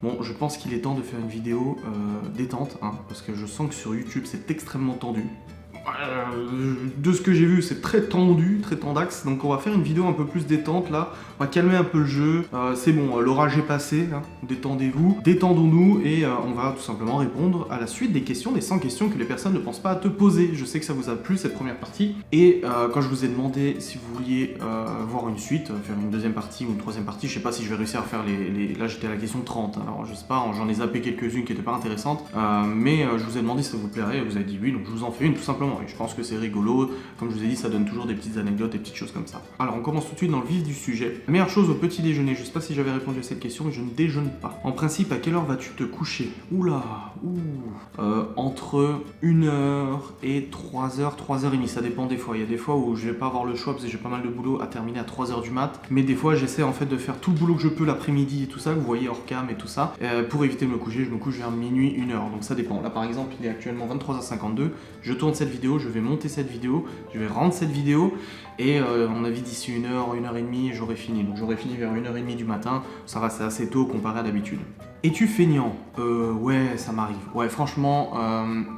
Bon, je pense qu'il est temps de faire une vidéo détente, hein, parce que je sens que sur YouTube c'est extrêmement tendu. De ce que j'ai vu, c'est très tendu, très tendax, donc on va faire une vidéo un peu plus détente là, on va calmer un peu le jeu, c'est bon, l'orage est passé, hein. Détendez-vous, détendons-nous et on va tout simplement répondre à la suite des questions, des 100 questions que les personnes ne pensent pas à te poser. Je sais que ça vous a plu cette première partie, et quand je vous ai demandé si vous vouliez voir une suite, faire une deuxième partie ou une troisième partie, je sais pas si je vais réussir à faire Là j'étais à la question 30, alors je sais pas, j'en ai zappé quelques-unes qui étaient pas intéressantes, mais je vous ai demandé si ça vous plairait, et vous avez dit oui, donc je vous en fais une tout simplement. Et je pense que c'est rigolo, comme je vous ai dit, ça donne toujours des petites anecdotes, des petites choses comme ça. Alors on commence tout de suite dans le vif du sujet. La meilleure chose au petit déjeuner, je sais pas si j'avais répondu à cette question, mais je ne déjeune pas. En principe, à quelle heure vas-tu te coucher? Oula, entre 1h et 3h, 3h30, ça dépend des fois. Il y a des fois où je vais pas avoir le choix parce que j'ai pas mal de boulot à terminer à 3h du mat, mais des fois j'essaie en fait de faire tout le boulot que je peux l'après-midi et tout ça, que vous voyez hors cam et tout ça, pour éviter de me coucher. Je me couche vers minuit, 1h, donc ça dépend. Là par exemple, il est actuellement 23h52, je tourne cette vidéo, je vais monter cette vidéo, je vais rendre cette vidéo, et à mon avis d'ici 1h, 1h30, j'aurai fini. Donc j'aurai fini vers 1h30 du matin, ça va, c'est assez tôt comparé à d'habitude. Es-tu feignant? Ouais, ça m'arrive. Ouais, franchement,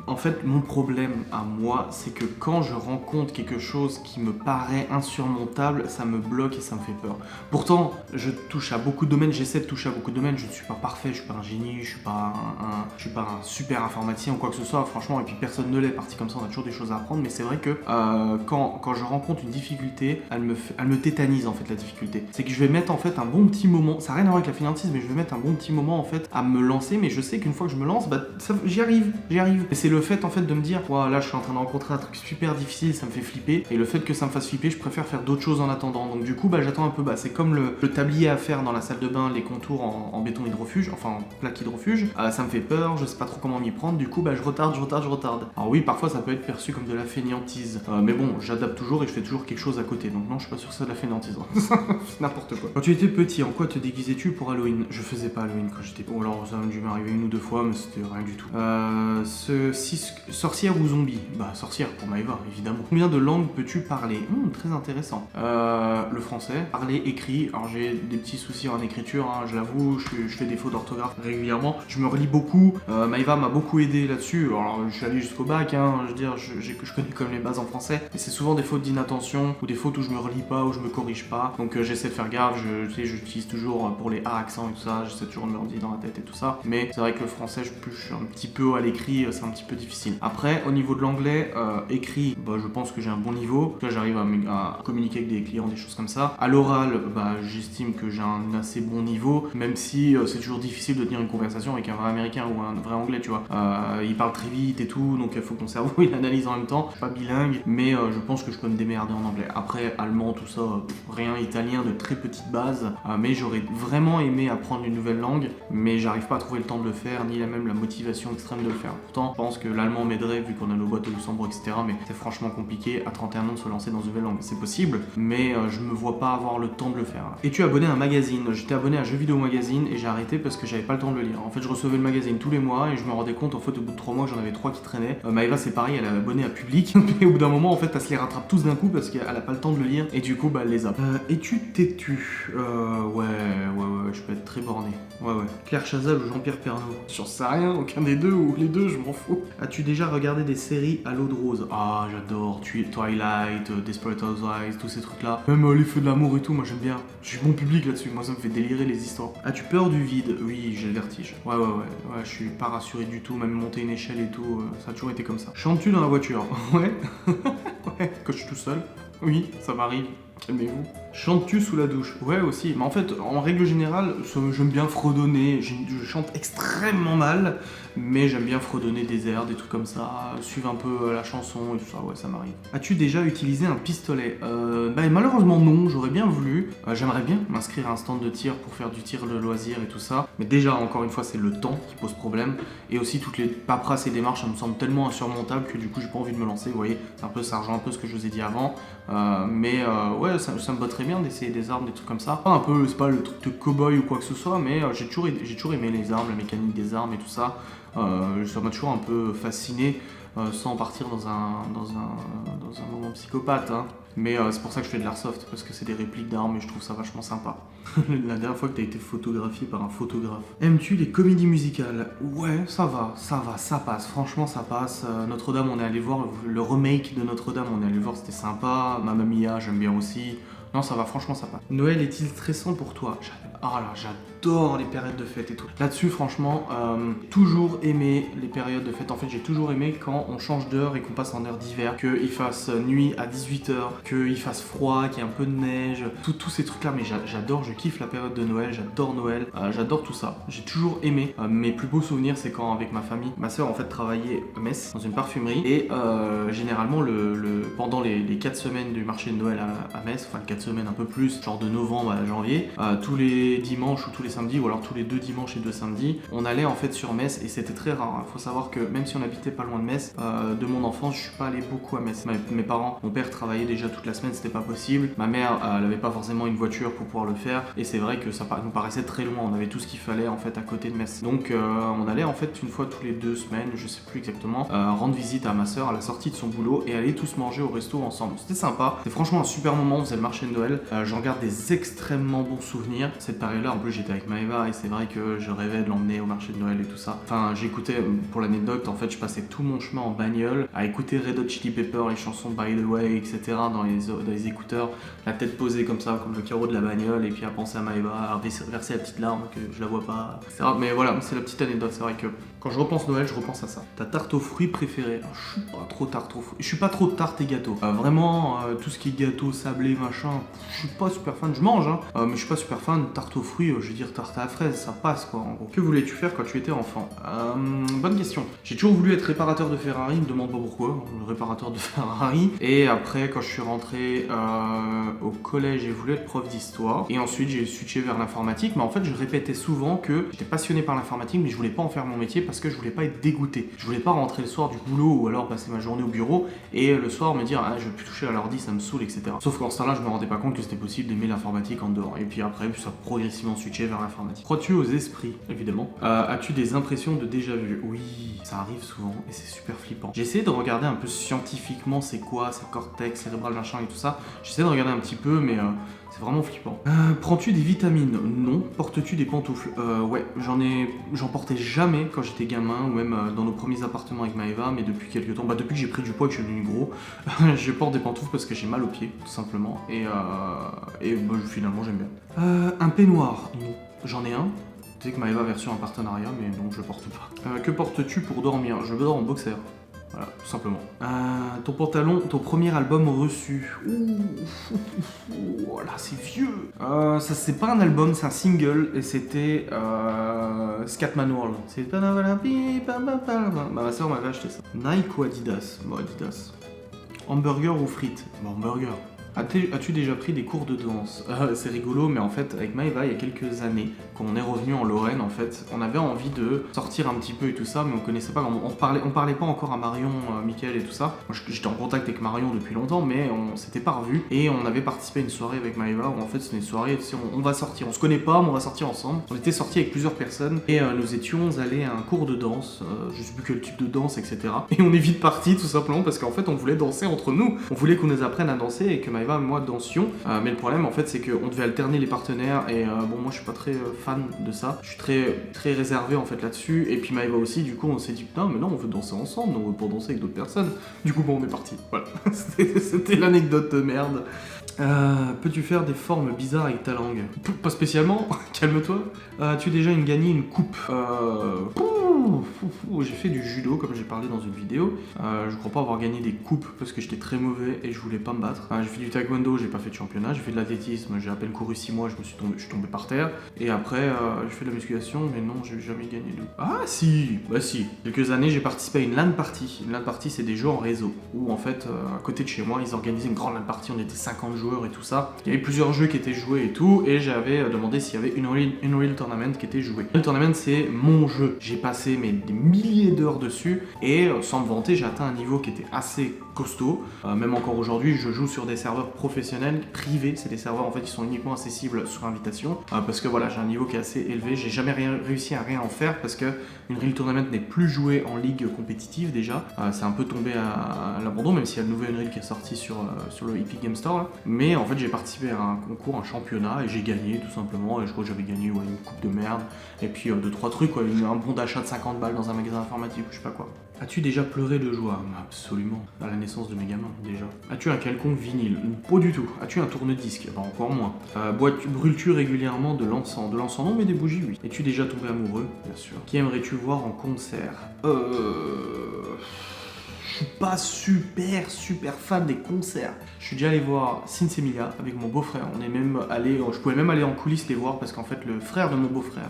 en fait, mon problème à moi, c'est que quand je rencontre quelque chose qui me paraît insurmontable, ça me bloque et ça me fait peur. Pourtant, je touche à beaucoup de domaines, j'essaie de toucher à beaucoup de domaines, je ne suis pas parfait, je suis pas un génie, je suis pas un super informaticien ou quoi que ce soit, franchement, et puis personne ne l'est, parti comme ça, on a toujours des choses à apprendre, mais c'est vrai que quand je rencontre une difficulté, elle me tétanise en fait, la difficulté. C'est que je vais mettre en fait un bon petit moment, ça n'a rien à voir avec la fainéantise, mais je vais mettre un bon petit moment en fait à me lancer, mais je sais qu'une fois que je me lance, bah j'y arrive. Et c'est le fait en fait de me dire, wow, là je suis en train de rencontrer un truc super difficile, ça me fait flipper, et le fait que ça me fasse flipper, je préfère faire d'autres choses en attendant. Donc du coup, bah j'attends un peu, c'est comme le tablier à faire dans la salle de bain, les contours en béton hydrofuge, enfin en plaque hydrofuge, ça me fait peur, je sais pas trop comment m'y prendre, du coup bah je retarde. Alors oui, parfois ça peut être perçu comme de la fainéantise, mais bon, j'adapte toujours et je fais toujours quelque chose à côté, donc non, je suis pas sûr que c'est de la fainéantise. N'importe quoi. Quand tu étais petit, en quoi te déguisais-tu pour Halloween? Je faisais pas Halloween quand j'étais... Bon, alors ça a dû m'arriver une ou deux fois, mais c'était rien du tout. Sorcière ou zombie? Bah, sorcière pour Maëva, évidemment. Combien de langues peux-tu parler? Très intéressant. Le français, parler, écrit. Alors j'ai des petits soucis en écriture, hein, je l'avoue, je fais des fautes d'orthographe régulièrement. Je me relis beaucoup. Maëva m'a beaucoup aidé là-dessus. Alors je suis allé jusqu'au bac, hein, je veux dire, je connais quand même les bases en français, mais c'est souvent des fautes d'inattention ou des fautes où je me relis pas, où je me corrige pas. Donc j'essaie de faire gaffe, j'utilise toujours pour les A accents et tout ça, j'essaie toujours de me redire dans la tête et tout ça. Mais c'est vrai que le français, je suis un petit peu à l'écrit, c'est un petit peu difficile. Après, au niveau de l'anglais, écrit, je pense que j'ai un bon niveau. Là, j'arrive à communiquer avec des clients, des choses comme ça. À l'oral, j'estime que j'ai un assez bon niveau, même si c'est toujours difficile de tenir une conversation avec un vrai américain ou un vrai anglais, tu vois. Il parle très vite et tout, donc il faut que ton cerveau il analyse en même temps. Je suis pas bilingue, mais je pense que je peux me démerder en anglais. Après, allemand, tout ça, rien. Italien de très petite base, mais j'aurais vraiment aimé apprendre une nouvelle langue, mais j'arrive pas à trouver le temps de le faire, ni même la motivation extrême de le faire. Pourtant, je pense que l'allemand m'aiderait vu qu'on a nos boîtes au Luxembourg, etc. Mais c'est franchement compliqué à 31 ans de se lancer dans une nouvelle langue. C'est possible, mais je me vois pas avoir le temps de le faire. Es-tu abonné à un magazine? J'étais abonné à Jeux Vidéo Magazine et j'ai arrêté parce que j'avais pas le temps de le lire. En fait, je recevais le magazine tous les mois et je me rendais compte en fait au bout de 3 mois que j'en avais 3 qui traînaient. Maëva c'est pareil, elle est abonnée à Public et au bout d'un moment en fait elle se les rattrape tous d'un coup parce qu'elle a pas le temps de le lire et du coup elle les a. Es-tu têtu? Ouais, je peux être très borné. Ouais. Claire Chazal ou Jean-Pierre Pernaut? J'en sais rien, aucun des deux ou les deux, je m'en fous. As-tu déjà regardé des séries à l'eau de rose? Ah, j'adore. Twilight, Desperate Housewives, tous ces trucs-là. Même les feux de l'amour et tout, moi j'aime bien. Je suis bon public là-dessus, moi ça me fait délirer les histoires. As-tu peur du vide? Oui, j'ai le vertige. Ouais, je suis pas rassuré du tout, même monter une échelle et tout, ça a toujours été comme ça. Chantes-tu dans la voiture? Ouais. Ouais, quand je suis tout seul. Oui, ça m'arrive. Calmez-vous. Chantes-tu sous la douche? Ouais, aussi. Mais en fait, en règle générale, j'aime bien fredonner. Je chante extrêmement mal, mais j'aime bien fredonner des airs, des trucs comme ça, suivre un peu la chanson et tout ça, ouais, ça m'arrive. As-tu déjà utilisé un pistolet? Malheureusement non, j'aurais bien voulu. J'aimerais bien m'inscrire à un stand de tir pour faire du tir de loisir et tout ça. Mais déjà, encore une fois, c'est le temps qui pose problème. Et aussi, toutes les paperasses et démarches, ça me semble tellement insurmontable que du coup, j'ai pas envie de me lancer. Vous voyez, ça rejoint un peu ce que je vous ai dit avant. Ouais, ça me botterait bien d'essayer des armes, des trucs comme ça. Pas un peu, c'est pas le truc de cow-boy ou quoi que ce soit, mais j'ai toujours aimé les armes, la mécanique des armes et tout ça. Ça m'a toujours un peu fasciné, sans partir dans un moment psychopathe, hein. Mais c'est pour ça que je fais de l'airsoft, parce que c'est des répliques d'armes et je trouve ça vachement sympa. La dernière fois que t'as été photographié par un photographe. Aimes-tu les comédies musicales? Ouais, ça passe. Franchement, ça passe. Notre-Dame, on est allé voir le remake de Notre-Dame, on est allé voir, c'était sympa. Mamma Mia, j'aime bien aussi. Non, ça va, franchement, ça passe. Noël est-il stressant pour toi? Oh là, j'adore les périodes de fête et tout. Là-dessus, franchement, toujours aimé les périodes de fête. En fait, j'ai toujours aimé quand on change d'heure et qu'on passe en heure d'hiver, qu'il fasse nuit à 18h, qu'il fasse froid, qu'il y ait un peu de neige, tous ces trucs-là. Mais j'adore, je kiffe la période de Noël, j'adore Noël, j'adore tout ça. J'ai toujours aimé. Mes plus beaux souvenirs, c'est quand, avec ma famille, ma soeur en fait travaillait à Metz, dans une parfumerie, et généralement, pendant les 4 semaines du marché de Noël à Metz, enfin 4 semaines un peu plus, genre de novembre à janvier, tous les dimanches ou tous les samedis, ou alors tous les 2 dimanches et 2 samedis, on allait en fait sur Metz, et c'était très rare. Faut savoir que même si on habitait pas loin de Metz, de mon enfance, je suis pas allé beaucoup à Metz. Mes parents, mon père travaillait déjà toute la semaine, c'était pas possible. Ma mère, elle avait pas forcément une voiture pour pouvoir le faire, et c'est vrai que ça nous paraissait très loin. On avait tout ce qu'il fallait en fait à côté de Metz. Donc on allait en fait une fois tous les 2 semaines, je sais plus exactement, rendre visite à ma soeur à la sortie de son boulot et aller tous manger au resto ensemble. C'était sympa. C'était franchement un super moment. On faisait le marché de Noël. J'en garde des extrêmement bons souvenirs. Cette période-là, en plus, j'étais avec Maëva et c'est vrai que je rêvais de l'emmener au marché de Noël et tout ça. Enfin, j'écoutais, pour l'anecdote, en fait, je passais tout mon chemin en bagnole à écouter Red Hot Chili Pepper, les chansons By the Way, etc. dans les écouteurs, la tête posée comme ça, comme le carreau de la bagnole, et puis à penser à Maëva, à verser la petite larme que je la vois pas, etc. Mais voilà, c'est la petite anecdote. C'est vrai que quand je repense Noël, je repense à ça. Ta tarte aux fruits préférée? Je suis pas trop tarte aux fruits. Je suis pas trop tarte et gâteau. Vraiment, tout ce qui est gâteau, sablé, machin, je suis pas super fan. Je mange, hein, mais je suis pas super fan. Tarte aux fruits, je veux dire tarte à la fraise, ça passe quoi. En gros. Que voulais-tu faire quand tu étais enfant? Bonne question. J'ai toujours voulu être réparateur de Ferrari. Me demande pas pourquoi. Réparateur de Ferrari. Et après, quand je suis rentré au collège, j'ai voulu être prof d'histoire. Et ensuite, j'ai switché vers l'informatique. Mais en fait, je répétais souvent que j'étais passionné par l'informatique, mais je voulais pas en faire mon métier parce que je voulais pas être dégoûté. Je voulais pas rentrer le soir du boulot ou alors passer ma journée au bureau et le soir me dire je veux plus toucher à l'ordi, ça me saoule, etc. Sauf qu'en ce temps-là, je me rendais pas compte que c'était possible d'aimer l'informatique en dehors. Et puis après, ça a progressivement switché vers l'informatique. Crois-tu aux esprits? Évidemment. As-tu des impressions de déjà vu? Oui, ça arrive souvent et c'est super flippant. J'ai essayé de regarder un peu scientifiquement c'est quoi, c'est cortex, cérébral, machin et tout ça. J'essaie de regarder un petit peu, mais c'est vraiment flippant. Prends-tu des vitamines? Non. Portes-tu des pantoufles? Ouais, j'en portais jamais quand j'étais gamin, ou même dans nos premiers appartements avec Maëva, mais depuis quelques temps, depuis que j'ai pris du poids et que je suis devenu gros, je porte des pantoufles parce que j'ai mal aux pieds, tout simplement. Et finalement, j'aime bien. Un peignoir? Non. J'en ai un. Tu sais que Maëva a reçu un partenariat, mais non, je le porte pas. Que portes-tu pour dormir? Je dors en boxer. Voilà, tout simplement. Ton pantalon, ton premier album reçu. Ouh là, c'est vieux. Ça, c'est pas un album, c'est un single, et c'était Scatman World. C'est pas ma soeur m'avait acheté ça. Nike ou Adidas? Bon, Adidas. Hamburger ou frites? Bon, hamburger. As-tu déjà pris des cours de danse? C'est rigolo, mais en fait, avec Maëva, il y a quelques années, quand on est revenu en Lorraine, en fait, on avait envie de sortir un petit peu et tout ça, mais on connaissait pas, on parlait pas encore à Marion, Mickaël et tout ça. Moi, j'étais en contact avec Marion depuis longtemps, mais on s'était pas revus, et on avait participé à une soirée avec Maëva, où en fait, c'était une soirée, tu sais, on va sortir, on se connaît pas, mais on va sortir ensemble. On était sortis avec plusieurs personnes, et nous étions allés à un cours de danse, je sais plus quel type de danse, etc. Et on est vite partis, tout simplement, parce qu'en fait, on voulait danser entre nous. On voulait qu'on nous apprenne à danser, et que Maëva et moi dansions, mais le problème en fait c'est qu'on devait alterner les partenaires et moi je suis pas très fan de ça, je suis très réservé en fait là-dessus, et puis Maëva aussi, du coup on s'est dit putain mais non on veut danser ensemble, on veut pas danser avec d'autres personnes, du coup on est parti, voilà. C'était l'anecdote de merde. Peux-tu faire des formes bizarres avec ta langue? Pas spécialement, calme-toi. As-tu déjà gagné une coupe? J'ai fait du judo comme j'ai parlé dans une vidéo. Je crois pas avoir gagné des coupes parce que j'étais très mauvais et je voulais pas me battre. J'ai fait du taekwondo, j'ai pas fait de championnat. J'ai fait de l'athlétisme, j'ai à peine couru 6 mois, je suis tombé par terre. Et après j'ai fait de la musculation, mais non, j'ai jamais gagné de. Ah si, bah si. Quelques années j'ai participé à une LAN party. Une LAN party c'est des jeux en réseau où en fait à côté de chez moi ils organisaient une grande LAN party, on était 50 joueurs et tout ça. Il y avait plusieurs jeux qui étaient joués et tout, et j'avais demandé s'il y avait une Real Tournament qui était jouée. Real Tournament c'est mon jeu. J'ai passé des milliers d'heures dessus et sans me vanter j'ai atteint un niveau qui était assez costaud. Même encore aujourd'hui je joue sur des serveurs professionnels privés, c'est des serveurs en fait qui sont uniquement accessibles sur invitation parce que voilà j'ai un niveau qui est assez élevé. J'ai jamais réussi à rien en faire parce que une Real Tournament n'est plus jouée en ligue compétitive déjà. C'est un peu tombé à l'abandon, même s'il y a le nouvel Unreal qui est sorti sur le Epic Game Store là. Mais en fait, j'ai participé à un concours, un championnat, et j'ai gagné tout simplement. Et je crois que j'avais gagné une coupe de merde, et puis 2-3 trucs, quoi. Un bon d'achat de 50 balles dans un magasin informatique ou je sais pas quoi. As-tu déjà pleuré de joie? Absolument. À la naissance de mes gamins, déjà. As-tu un quelconque vinyle? Pas du tout. As-tu un tourne-disque? Encore moins. Brûles-tu régulièrement de l'encens? De l'encens non, mais des bougies, oui. Es-tu déjà tombé amoureux? Bien sûr. Qui aimerais-tu voir en concert? Je suis pas super fan des concerts. Je suis déjà allé voir Sinsemilia avec mon beau-frère. On est même allé, je pouvais même aller en coulisses les voir parce qu'en fait le frère de mon beau-frère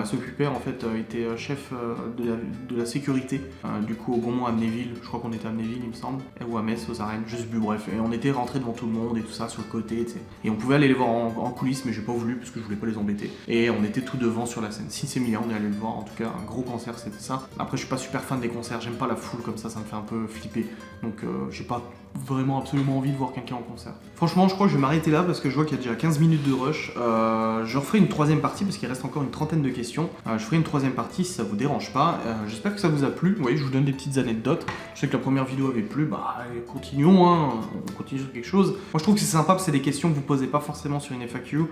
s'occupait en fait, était chef de la sécurité du coup au Gaumont à Amnéville. Je crois qu'on était à Amnéville il me semble, ou à Metz aux arènes, je sais plus, bref. Et on était rentrés devant tout le monde et tout ça sur le côté, t'sais. Et on pouvait aller les voir en coulisses, mais j'ai pas voulu parce que je voulais pas les embêter. Et on était tout devant sur la scène. Sinsemilia, on est allé le voir. En tout cas, un gros concert, c'était ça. Après, je suis pas super fan des concerts. J'aime pas la foule comme ça me fait un peu flipper. Donc, j'ai pas vraiment absolument envie de voir quelqu'un en concert. Franchement, je crois que je vais m'arrêter là parce que je vois qu'il y a déjà 15 minutes de rush. Je referai une troisième partie parce qu'il reste encore une trentaine de questions. Je ferai une troisième partie si ça vous dérange pas. J'espère que ça vous a plu. Vous voyez, je vous donne des petites anecdotes. Je sais que la première vidéo avait plu. Bah, continuons, hein. On continue sur quelque chose. Moi, je trouve que c'est sympa parce que c'est des questions que vous posez pas forcément sur une FAQ.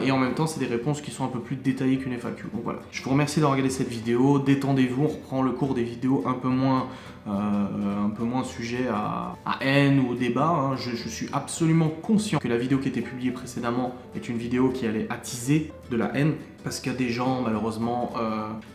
Et en même temps, c'est des réponses qui sont un peu plus détaillées qu'une FAQ. Donc voilà. Je vous remercie d'avoir regardé cette vidéo. Détendez-vous. On reprend le cours des vidéos un peu moins sujet à haine ou au débat. Hein. Je suis absolument conscient que la vidéo qui était publiée précédemment est une vidéo qui allait attiser de la haine, parce qu'il y a des gens, malheureusement,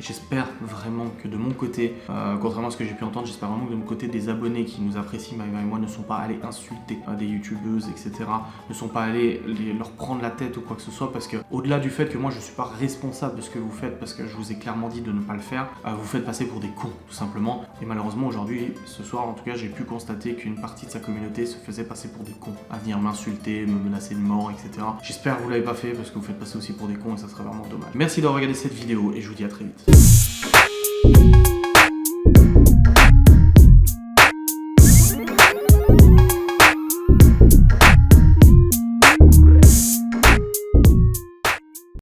j'espère vraiment que de mon côté, contrairement à ce que j'ai pu entendre, j'espère vraiment que de mon côté, des abonnés qui nous apprécient, Maëva et moi, ne sont pas allés insulter des youtubeuses, etc., ne sont pas allés leur prendre la tête ou quoi que ce soit, parce que au-delà du fait que moi, je suis pas responsable de ce que vous faites, parce que je vous ai clairement dit de ne pas le faire, vous faites passer pour des cons, tout simplement. Et malheureusement, aujourd'hui, ce soir, en tout cas, j'ai pu constater qu'une partie de sa communauté se faisait passer pour des cons, à venir m'insulter, me menacer de mort, etc. J'espère que vous l'avez pas fait, parce que vous faites passer aussi pour des cons, et ça serait vraiment dommage. Merci d'avoir regardé cette vidéo, et je vous dis à très vite.